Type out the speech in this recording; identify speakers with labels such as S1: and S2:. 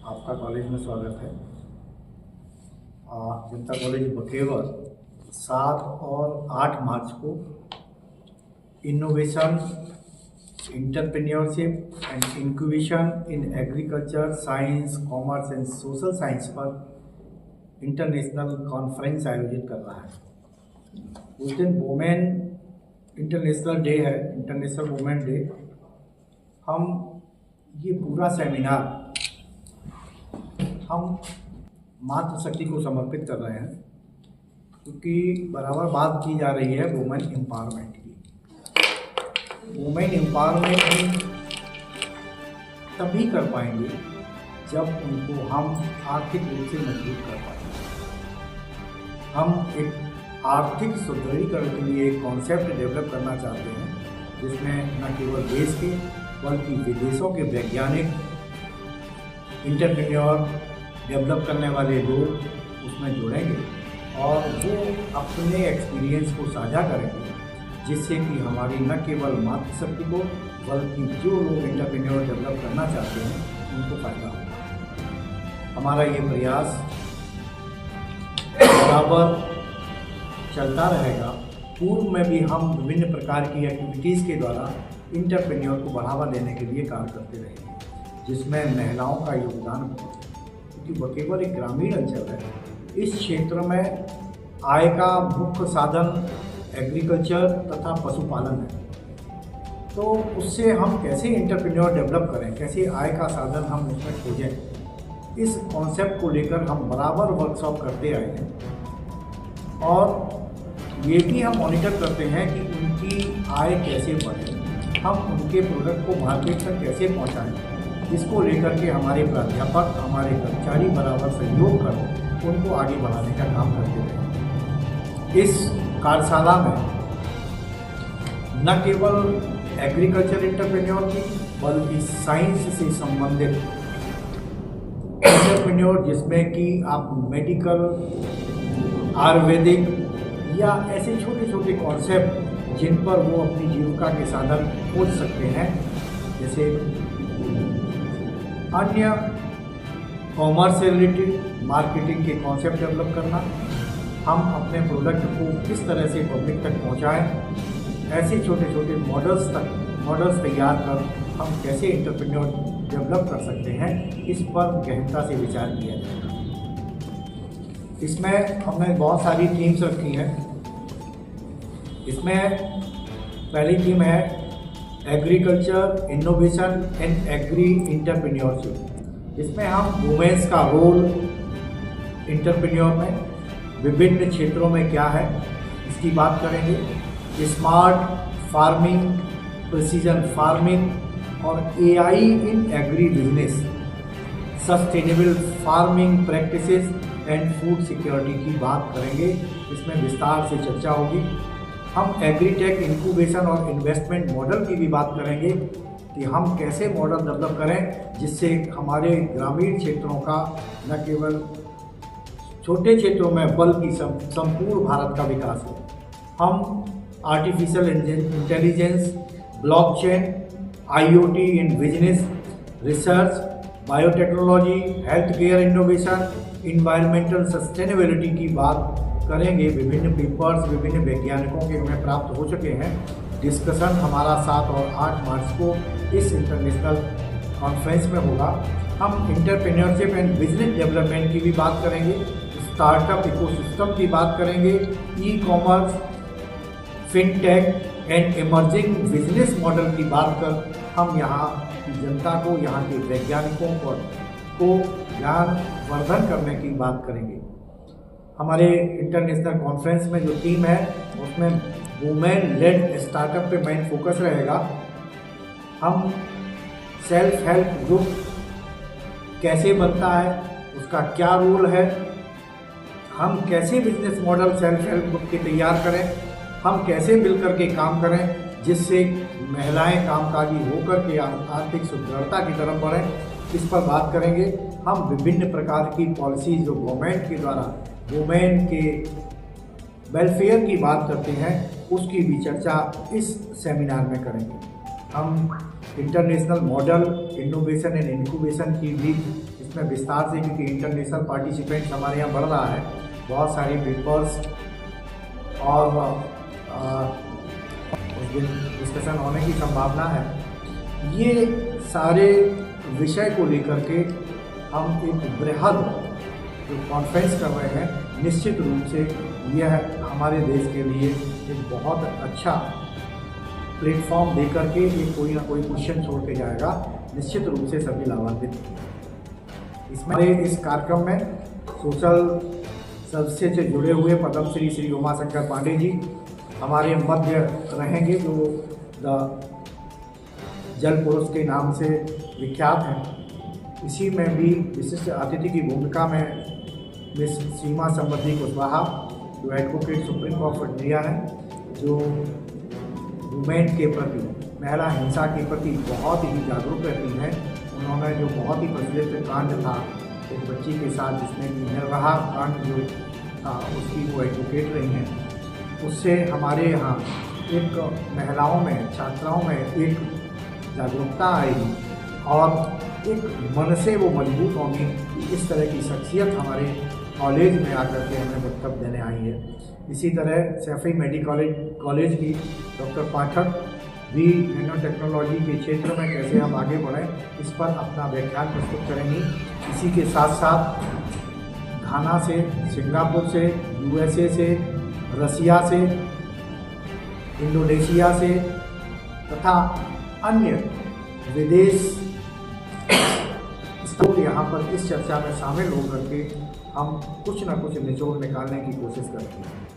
S1: आपका कॉलेज में स्वागत है। जनता कॉलेज बकेवर 7 और 8 मार्च को innovation, entrepreneurship and incubation in agriculture, science, commerce and social science पर इंटरनेशनल कॉन्फ्रेंस आयोजित कर रहा है। उस दिन वुमेन इंटरनेशनल डे है, इंटरनेशनल वुमेन डे। हम ये पूरा सेमिनार हम मातृशक्ति को समर्पित कर रहे हैं, क्योंकि बराबर बात की जा रही है वुमेन एम्पावरमेंट की। वुमेन एम्पावरमेंट हम तभी कर पाएंगे जब उनको हम आर्थिक रूप से मजबूत कर पाएंगे। हम एक आर्थिक सुदृढ़ीकरण के लिए एक कॉन्सेप्ट डेवलप करना चाहते हैं, जिसमें न केवल देश के बल्कि विदेशों के वैज्ञानिक, एंटरप्रेन्योर, डेवलप करने वाले लोग उसमें जुड़ेंगे और वो अपने एक्सपीरियंस को साझा करेंगे, जिससे कि हमारी न केवल मातृशक्ति को बल्कि जो लोग एंटरप्रेन्योर डेवलप करना चाहते हैं उनको फायदा होगा। हमारा ये प्रयास बराबर चलता रहेगा। पूर्व में भी हम विभिन्न प्रकार की एक्टिविटीज़ के द्वारा एंटरप्रेन्योर को बढ़ावा देने के लिए कार्य करते रहेंगे, जिसमें महिलाओं का योगदान होगा, क्योंकि बकेवर एक ग्रामीण अंचल है। इस क्षेत्र में आय का मुख्य साधन एग्रीकल्चर तथा पशुपालन है। तो उससे हम कैसे एंटरप्रेन्योर डेवलप करें, कैसे आय का साधन हम उसमें खोजें, इस कॉन्सेप्ट को लेकर हम बराबर वर्कशॉप करते आए हैं। और ये भी हम मॉनिटर करते हैं कि उनकी आय कैसे बढ़े, हम उनके प्रोडक्ट को मार्केट तक कैसे पहुंचाएं। इसको लेकर के हमारे प्राध्यापक, हमारे कर्मचारी बराबर सहयोग कर उनको आगे बढ़ाने का काम करते रहे। इस कार्यशाला में न केवल एग्रीकल्चर एंटरप्रेन्योर की बल्कि साइंस से संबंधित एंटरप्रेन्योर, जिसमें कि आप मेडिकल, आयुर्वेदिक या ऐसे छोटे छोटे कॉन्सेप्ट जिन पर वो अपनी जीविका के साधन खोज सकते हैं, जैसे अन्य कॉमर्स से रिलेटेड मार्केटिंग के कॉन्सेप्ट डेवलप करना, हम अपने प्रोडक्ट को किस तरह से पब्लिक तक पहुंचाएं, ऐसे छोटे छोटे मॉडल्स तैयार कर हम कैसे एंटरप्रेन्योर डेवलप कर सकते हैं, इस पर गहनता से विचार किया जाएगा। इसमें हमने बहुत सारी टीम्स रखी हैं। इसमें पहली टीम है agriculture, innovation and agri entrepreneurship. इसमें हम वुमेन्स का रोल एंटरप्रेन्योर में विभिन्न क्षेत्रों में क्या है इसकी बात करेंगे। स्मार्ट फार्मिंग, प्रिसीजन फार्मिंग और AI in agri business, sustainable farming practices and food security की बात करेंगे। इसमें विस्तार से चर्चा होगी। हम एग्रीटेक इंक्यूबेशन और इन्वेस्टमेंट मॉडल की भी बात करेंगे कि हम कैसे मॉडल डेवलप करें, जिससे हमारे ग्रामीण क्षेत्रों का न केवल छोटे क्षेत्रों में बल्कि संपूर्ण भारत का विकास हो। हम artificial intelligence, blockchain, IoT in business, research, biotechnology, health care innovation, environmental sustainability की बात करेंगे। विभिन्न पेपर्स विभिन्न वैज्ञानिकों के हमें प्राप्त हो चुके हैं। डिस्कशन हमारा 7 और 8 मार्च को इस इंटरनेशनल कॉन्फ्रेंस में होगा। हम एंटरप्रेन्योरशिप एंड बिजनेस डेवलपमेंट की भी बात करेंगे, स्टार्टअप इकोसिस्टम की बात करेंगे, e commerce, fintech and emerging business model की बात कर हम यहाँ की जनता को, यहाँ के वैज्ञानिकों को ज्ञानवर्धन करने की बात करेंगे। हमारे इंटरनेशनल कॉन्फ्रेंस में जो टीम है उसमें वुमेन लेड स्टार्टअप पे मेन फोकस रहेगा। हम सेल्फ हेल्प ग्रुप कैसे बनता है, उसका क्या रोल है, हम कैसे business model self help group के तैयार करें, हम कैसे मिलकर के काम करें जिससे महिलाएं कामकाजी होकर के आर्थिक सुदृढ़ता की तरफ बढ़ें, इस पर बात करेंगे। हम विभिन्न प्रकार की पॉलिसी जो गवर्नमेंट के द्वारा वुमेन के वेलफेयर की बात करते हैं, उसकी भी चर्चा इस सेमिनार में करेंगे। हम international model, innovation and incubation की भी इसमें विस्तार से, क्योंकि इंटरनेशनल पार्टिसिपेंट्स हमारे यहाँ बढ़ रहा है, बहुत सारे पेपर्स और उस दिन डिस्कशन होने की संभावना है। ये सारे विषय को लेकर के हम एक बृहद जो कॉन्फ्रेंस कर रहे हैं, निश्चित रूप से यह हमारे देश के लिए एक बहुत अच्छा प्लेटफॉर्म दे करके ये कोई ना कोई क्वेश्चन छोड़ के जाएगा, निश्चित रूप से सभी लाभान्वित। इसमें इस कार्यक्रम में सोशल सर्विसेज से जुड़े हुए पद्मश्री श्री उमाशंकर पांडे जी हमारे मध्य रहेंगे, जो द जल पुरुष के नाम से विख्यात हैं। इसी में भी विशिष्ट अतिथि की भूमिका में मिस सीमा समृद्धि कुशवाहा, जो advocate supreme court of India है, जो वुमेन के प्रति, महिला हिंसा के प्रति बहुत ही जागरूक रहती हैं। उन्होंने जो बहुत ही प्रचलित कांड था एक बच्ची के साथ, जिसमें कि निर्वाह कांड जो था, उसकी वो एडवोकेट रही हैं। उससे हमारे यहाँ एक महिलाओं में, छात्राओं में एक जागरूकता आएगी और एक मन से वो मजबूत होंगी कि इस तरह की शख्सियत हमारे कॉलेज में आकर के हमें वक्तव्य देने आई है। इसी तरह सैफई मेडिकल कॉलेज की डॉक्टर पाठक भी नैनो टेक्नोलॉजी के क्षेत्र में कैसे हम आगे बढ़ें, इस पर अपना व्याख्यान प्रस्तुत करेंगी। इसी के साथ साथ घाना से, सिंगापुर से, USA से, रसिया से, इंडोनेशिया से तथा अन्य विदेश तो यहाँ पर इस चर्चा में शामिल होकर के हम कुछ न कुछ निचोड़ निकालने की कोशिश करते हैं।